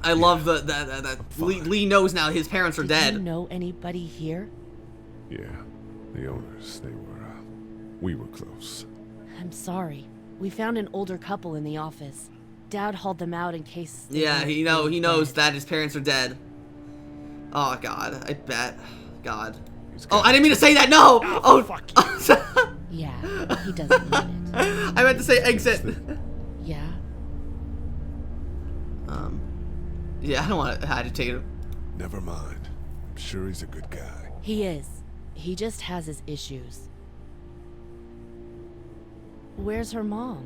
I love that Lee knows now his parents are dead. Do you know anybody here? Yeah, the owners, we were close. I'm sorry. We found an older couple in the office. Dad hauled them out in case... Yeah, he knows that his parents are dead. Oh God, I bet. God. Oh, I didn't mean to say that. No. Oh, fuck. Yeah, he doesn't mean it. I meant to say exit. Yeah. Yeah, I don't want to agitate him. Never mind. I'm sure he's a good guy. He is. He just has his issues. Where's her mom?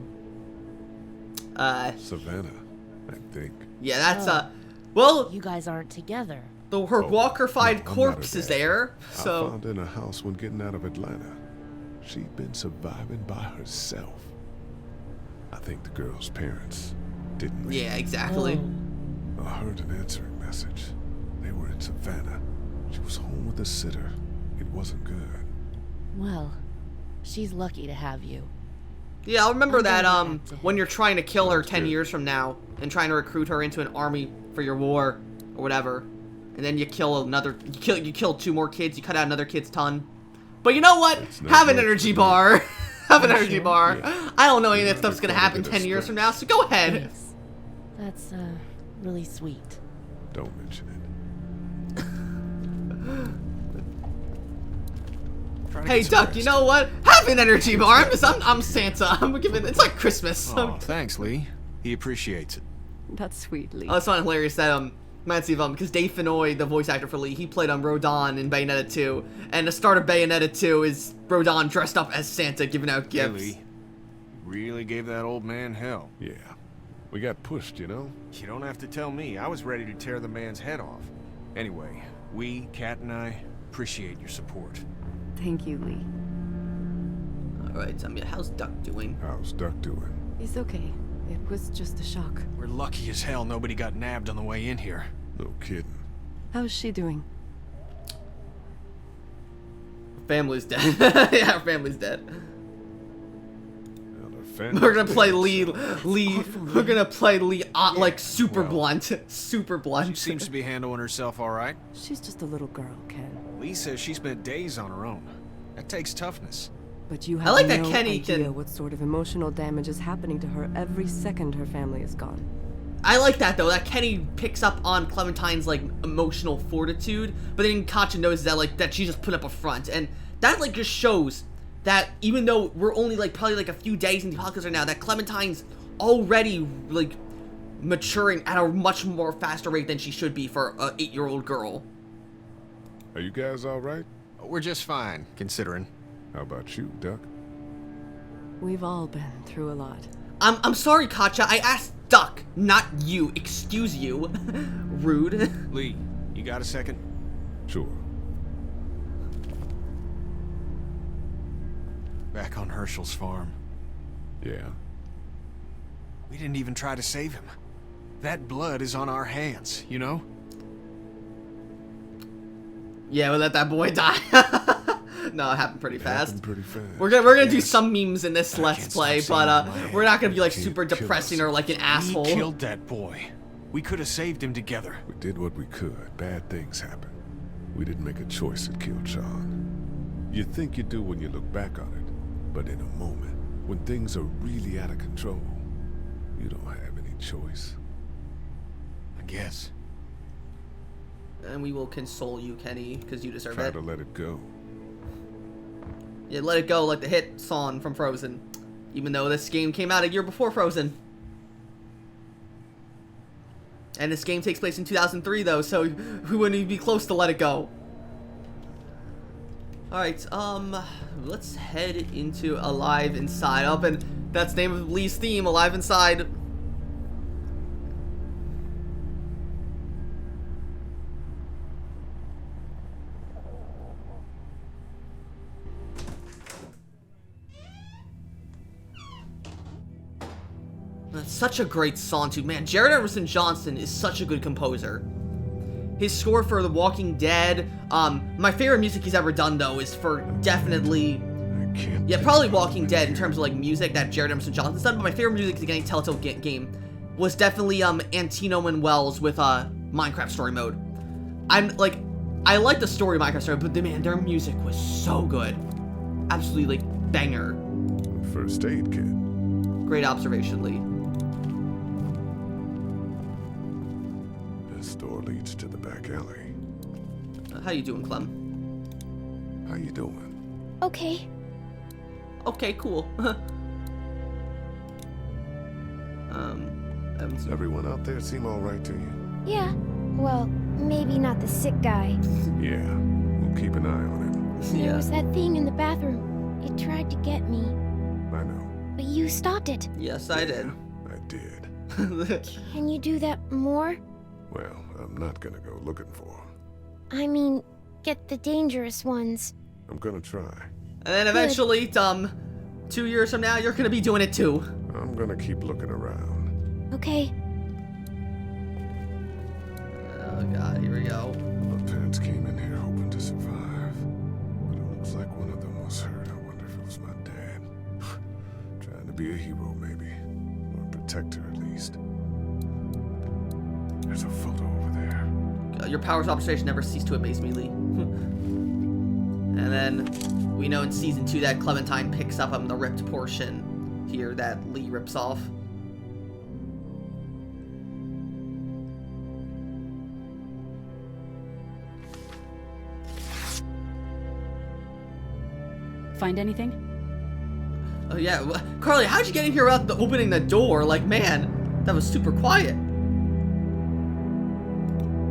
Savannah, I think. Yeah, that's well, you guys aren't together. Her walker-fied no, corpse is there, so... I found her in a house when getting out of Atlanta. She'd been surviving by herself. I think the girl's parents didn't make Yeah, exactly. I heard an answering message. They were in Savannah. She was home with a sitter. It wasn't good. Well, she's lucky to have you. Yeah, I'll remember I'm that, gonna get back to when you're trying to kill her 10 good. years from now and trying to recruit her into an army for your war or whatever. And then you kill you kill 2 more kids, you cut out another kid's tongue. But you know what? Have an energy bar. Have an energy bar. Yeah. I don't know any of that stuff's gonna happen 10 years from now, so go ahead. Thanks. That's, really sweet. Don't mention it. Hey, Duck, you know what? Have an energy bar. I'm Santa. I'm giving. It's like Christmas. Oh, thanks, Lee. He appreciates it. That's sweet, Lee. Oh, it's not hilarious that reminds me of because Dave Fennoy, the voice actor for Lee, he played Rodon in Bayonetta 2, and the start of Bayonetta 2 is Rodon dressed up as Santa giving out Hey, gifts. Lee. Really gave that old man hell. Yeah. We got pushed, you know? You don't have to tell me. I was ready to tear the man's head off. Anyway, we, Kat and I, appreciate your support. Thank you, Lee. Alright, tell me, how's Duck doing? How's Duck doing? He's okay. It was just a shock. We're lucky as hell nobody got nabbed on the way in here. No kidding. How's she doing? Family's dead. Yeah, our family's dead. Well, her family's We're gonna play dead, Lee. so- We're gonna play Lee like super blunt. Super She blunt. seems to be handling herself all right. She's just a little girl, Ken. Lee says she spent days on her own. That takes toughness. But you I have like that no Kenny idea can- what sort of emotional damage is happening to her every second her family is gone. I like that though, that Kenny picks up on Clementine's like emotional fortitude, but then Katja knows that that she just put up a front, and that like just shows that even though we're only like probably like a few days in the apocalypse right now, that Clementine's already like maturing at a much more faster rate than she should be for a 8-year-old girl. Are you guys all right? We're just fine, considering. How about you, Duck? We've all been through a lot. I'm sorry, Katja. I asked Duck, not you. Excuse you. Rude. Lee, you got a second? Sure. Back on Hershel's farm. Yeah. We didn't even try to save him. That blood is on our hands, you know? Yeah, we let that boy die. No, it happened pretty fast. Happened pretty fast. We're gonna do some memes in this Let's can't Play, stop but saying that. we're not gonna be like Can't super kill depressing us. or like an asshole. We killed that boy. We could have saved him together. We did what we could. Bad things happen. We didn't make a choice that killed Sean. You think you do when you look back on it, but in a moment, when things are really out of control, you don't have any choice. I guess. And we will console you, Kenny, because you deserve Try it. to let it go. Yeah, let it go like the hit song from Frozen. Even though this game came out a year before Frozen. And this game takes place in 2003, though, so we wouldn't even be close to let it go. Alright, let's head into Alive Inside. Oh, and that's the name of Lee's theme, Alive Inside. That's such a great song, too. Man, Jared Emerson Johnson is such a good composer. His score for The Walking Dead, my favorite music he's ever done, though, is for definitely... Yeah, probably Walking Dead in terms of, like, music that Jared Emerson Johnson's done, but my favorite music is any Telltale game was definitely, Antino and Wells with, Minecraft Story Mode. I like the story of Minecraft Story, but, man, their music was so good. Absolutely, like, banger. First aid kit. Great observation, Lee. This door leads to the back alley. How you doing, Clem? How you doing? Okay. Okay, cool. Does everyone out there seem alright to you? Yeah. Well, maybe not the sick guy. Yeah, we'll keep an eye on him. There was that thing in the bathroom. It tried to get me. I know. But you stopped it. Yes, I did. I did. Can you do that more? Well, I'm not gonna go looking for him. I mean, get the dangerous ones. I'm gonna try. And then eventually, 2 years from now, you're gonna be doing it too. I'm gonna keep looking around. Okay. Oh god, here we go. My parents came in here hoping to survive, but it looks like one of them was hurt. I wonder if it was my dad. Trying to be a hero, maybe. Or a protector, at least. There's a photo over there. Your powers of observation never cease to amaze me, Lee. And then we know in season 2 that Clementine picks up the ripped portion here that Lee rips off. Find anything? Oh yeah, Carly, how'd you get in here without opening the door? Like, man, that was super quiet.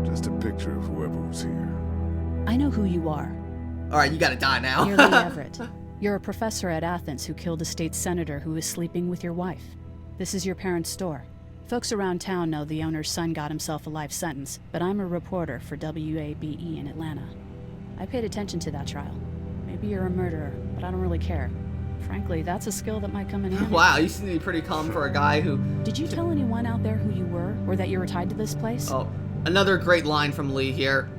Just a picture of whoever was here. I know who you are. Alright, you gotta die now. You're Lee Everett. You're a professor at Athens who killed a state senator who was sleeping with your wife. This is your parents' store. Folks around town know the owner's son got himself a life sentence, but I'm a reporter for WABE in Atlanta. I paid attention to that trial. Maybe you're a murderer, but I don't really care. Frankly, that's a skill that might come in handy. Wow, you seem to be pretty calm for a guy who... Did you tell anyone out there who you were, or that you were tied to this place? Oh, another great line from Lee here.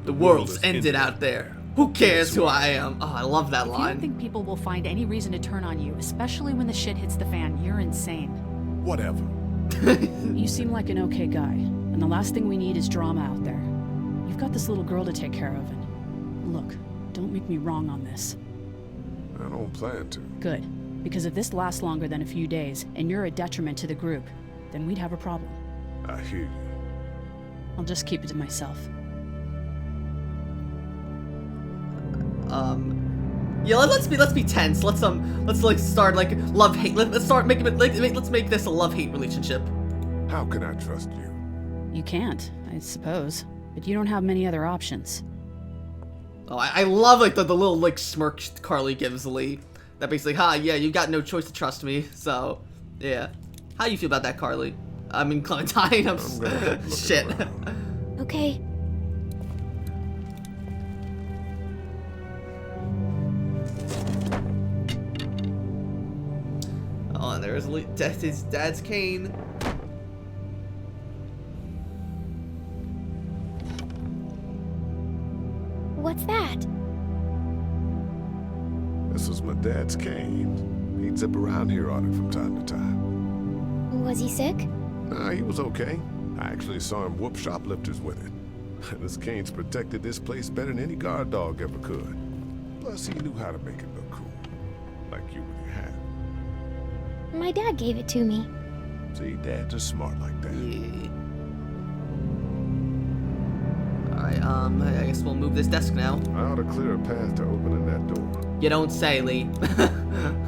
The world's ended out there. Who cares who I am? Oh, I love that If line. you don't think people will find any reason to turn on you, especially when the shit hits the fan, you're insane. Whatever. You seem like an okay guy, and the last thing we need is drama out there. You've got this little girl to take care of, and look, don't make me wrong on this. I don't plan to. Good, because if this lasts longer than a few days, and you're a detriment to the group, then we'd have a problem. I hear you. I'll just keep it to myself. Yeah, let's be tense. Let's like start like love hate. Let's start making it let's make this a love hate relationship. How can I trust you? You can't, I suppose, but you don't have many other options. Oh, I love like the little like smirk Carly gives Lee. That basically, yeah, you got no choice to trust me. So, yeah. How you feel about that, Carly? I mean, Clementine. I'm shit. Okay. Oh, and there's his dad's cane. What's that? This was my dad's cane. He'd zip around here on it from time to time. Was he sick? Nah, he was okay. I actually saw him whoop shoplifters with it. This cane's protected this place better than any guard dog ever could. Plus, he knew how to make it look cool. Like you with your hat. My dad gave it to me. See, dads are smart like that. Yeah. Alright, I guess we'll move this desk now. I ought to clear a path to opening that door. You don't say, Lee.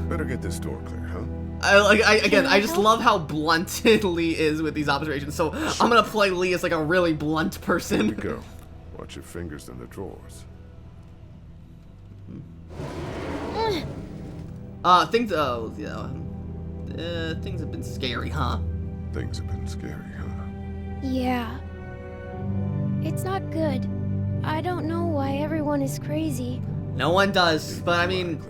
Better get this door clear, huh? I just love how blunt Lee is with these observations. So I'm gonna play Lee as like a really blunt person. Here we go. Watch your fingers in the drawers. Things have been scary, huh? Things have been scary, huh? Yeah. It's not good. I don't know why everyone is crazy. No one does, but I mean,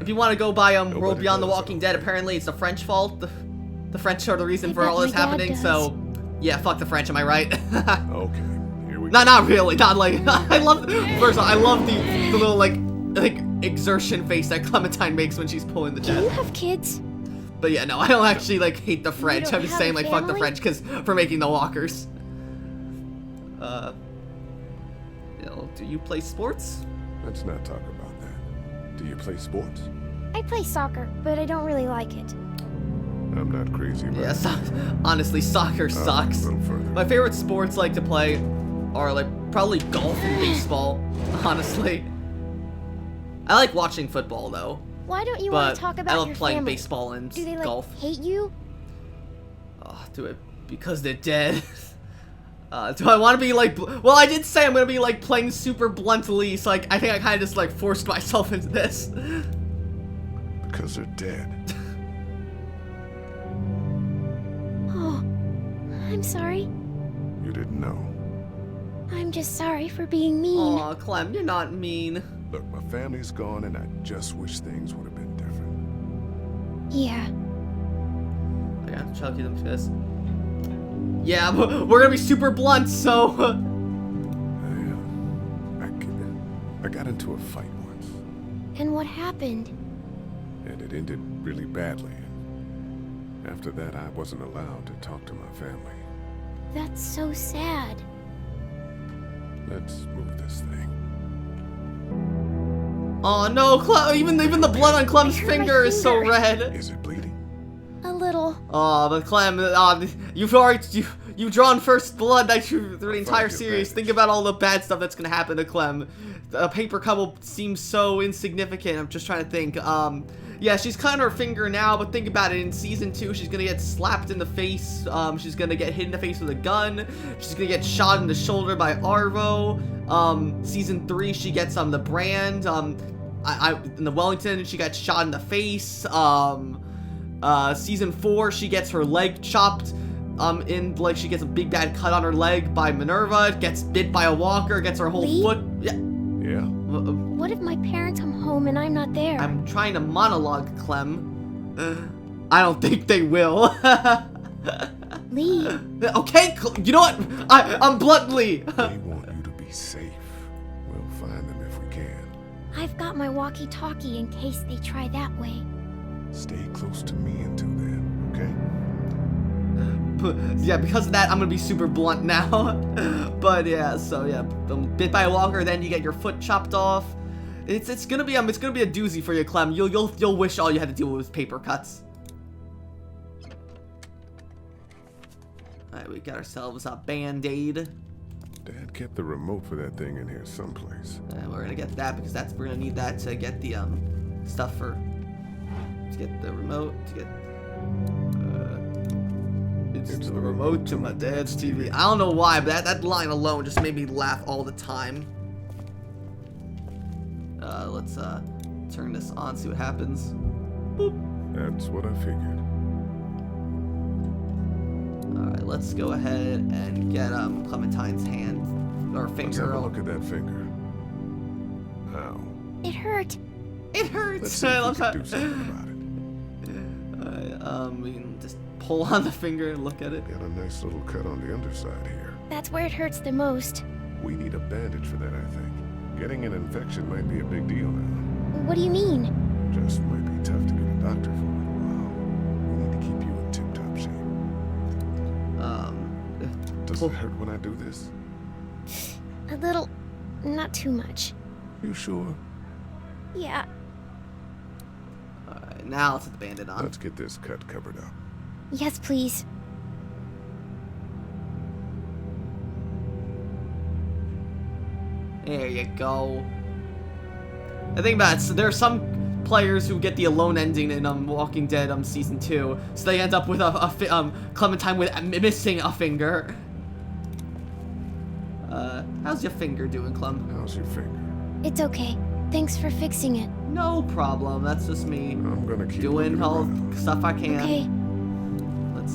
if you want to go by World Beyond the Walking Dead, apparently it's the French fault. The French are the reason for all this happening, so yeah, fuck the French, am I right? Okay, here we go. No, not really, not like, I love the little like exertion face that Clementine makes when she's pulling the Do jet. you have kids? But yeah, no, I don't actually like hate the French. don't I'm just have saying a like fuck the family? French because for making the walkers. Do you play sports? Let's not talk about that. Do you play sports? I play soccer, but I don't really like it. I'm not crazy about Yeah, it. honestly, soccer sucks. A little further. My favorite sports like to play are like probably golf and baseball, honestly. I like watching football though. Why don't you want But to talk about I love your playing family? baseball and Do they like golf. hate you? Oh, do it because they're dead. Do I want to be like? Well, I did say I'm gonna be like playing super bluntly, so like I think I kind of just like forced myself into this. Because they're dead. Oh, I'm sorry. You didn't know. I'm just sorry for being mean. Aw, Clem, you're not mean. Look, my family's gone, and I just wish things would have been different. Yeah. I gotta chuck you them to this. Yeah, but we're gonna be super blunt, so. I got into a fight once, And what happened? and it ended really badly. And after that, I wasn't allowed to talk to my family. That's so sad. Let's move this thing. Oh no, Clem! Even the blood on Clem's I hurt my finger is so finger. red. Is it bleeding? A little. Oh, but Clem, you've drawn first blood through the entire series. Think about all the bad stuff that's gonna happen to Clem. A paper cut will seem so insignificant. I'm just trying to think. Yeah, she's cutting her finger now, but think about it. In season 2, she's gonna get slapped in the face. She's gonna get hit in the face with a gun. She's gonna get shot in the shoulder by Arvo. Season 3, she gets the brand. In the Wellington, she got shot in the face. Season 4, she gets her leg chopped. She gets a big bad cut on her leg by Minerva. Gets bit by a walker. Gets her whole Lee? foot. Yeah. What if my parents come home and I'm not there? I'm trying to monologue, Clem. I don't think they will. Lee. Okay, you know what? I'm bluntly. They want you to be safe. We'll find them if we can. I've got my walkie-talkie in case they try that way. Stay close to me until then, okay? Yeah, because of that, I'm gonna be super blunt now. But yeah, so yeah, bit by a walker, then you get your foot chopped off. It's gonna be a doozy for you, Clem. You'll wish all you had to deal with was paper cuts. All right, we got ourselves a Band-Aid. Dad kept the remote for that thing in here someplace. And we're gonna get that because we're gonna need that to get the stuff to get the remote to get. It's the remote to my dad's TV. I don't know why, but that line alone just made me laugh all the time. Let's turn this on, see what happens. Boop. That's what I figured. Alright, let's go ahead and get Clementine's hand or finger. Let's have a look at that finger. Ow. It hurt. It hurts. Let's see if we can do something about it. We can just pull on the finger and look at it. Got a nice little cut on the underside here. That's where it hurts the most. We need a bandage for that, I think. Getting an infection might be a big deal now. What do you mean? Just might be tough to get a doctor for a little while. We need to keep you in tip-top shape. Does it hurt when I do this? A little. Not too much. You sure? Yeah. Alright, now let's put the bandit on. Let's get this cut covered up. Yes, please. There you go. The thing about it, so there are some players who get the alone ending in Walking Dead Season 2, so they end up with Clementine with missing a finger. How's your finger doing, Clem? How's your finger? It's okay. Thanks for fixing it. No problem. That's just me. I'm gonna keep doing all around. stuff I can. Okay.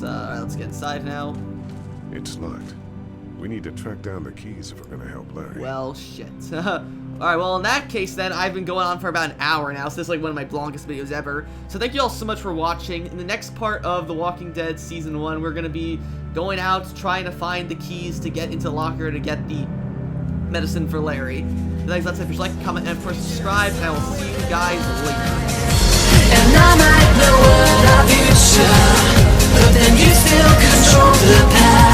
Alright, let's get inside now. It's locked. We need to track down the keys if we're gonna help Larry. Well, shit. Alright, well, in that case, then, I've been going on for about an hour now, so this is like one of my longest videos ever. So thank you all so much for watching. In the next part of The Walking Dead Season 1, we're gonna be going out, trying to find the keys to get into the locker to get the medicine for Larry. Thanks, that's it. If you like, comment, and of course, subscribe, and I will see you guys later. And I might know what our future, but then you still control the past.